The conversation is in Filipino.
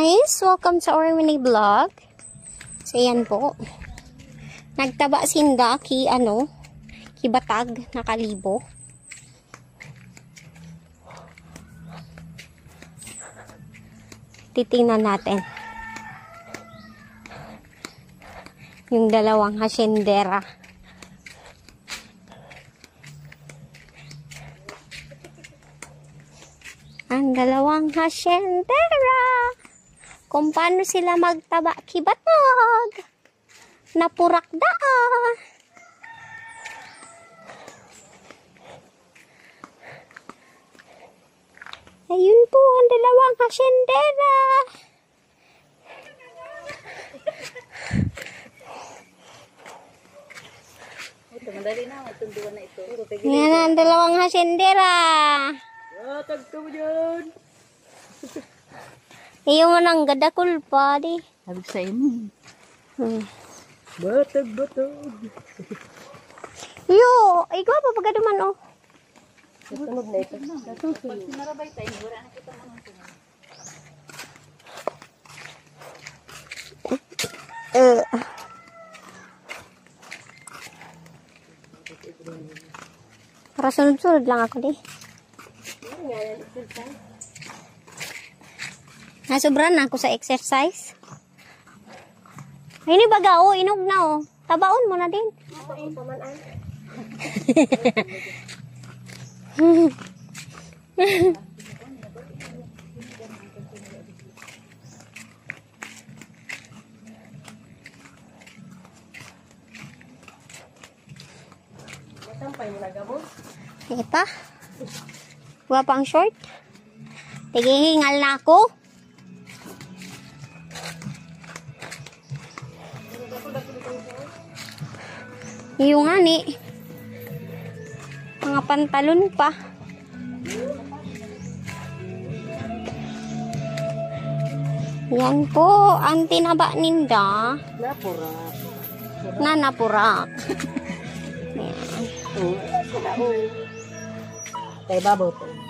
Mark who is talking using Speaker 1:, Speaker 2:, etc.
Speaker 1: guys! Welcome to our mini vlog. So yan po. Nagtaba sinda kibatag na kalibo. Titingnan natin. Yung dalawang hasyendera. Ang dalawang hasyendera. Kung paano sila magtaba kibatag. Napurak daan. Ayun po ang dalawang hasyendera.
Speaker 2: Madali na, matunduan na ito.
Speaker 1: Yan ang dalawang hasyendera.
Speaker 2: Tagto mo dyan.
Speaker 1: Yung anong gadakul pa di.
Speaker 2: Sabi sa imo. Batag.
Speaker 1: Yo, ikaw pa pagaduman oh.
Speaker 2: Tunog na ito. Pag sinarabay tayo, wala na kita mga
Speaker 1: Para sunod-sunod lang ako di. Nasobran na ako sa exercise. Ay, ni baga oh, inog na oh. Tabaon mo na din.
Speaker 2: Sampay mo na gabo.
Speaker 1: Sige pa. Huwag pang short. Tigihingal na ako. Yung ani. Mga pantalon pa. Yan po. Ang tinaba ninda.
Speaker 2: Napurak.
Speaker 1: Na napurak. Yan.
Speaker 2: Kaya babaw to.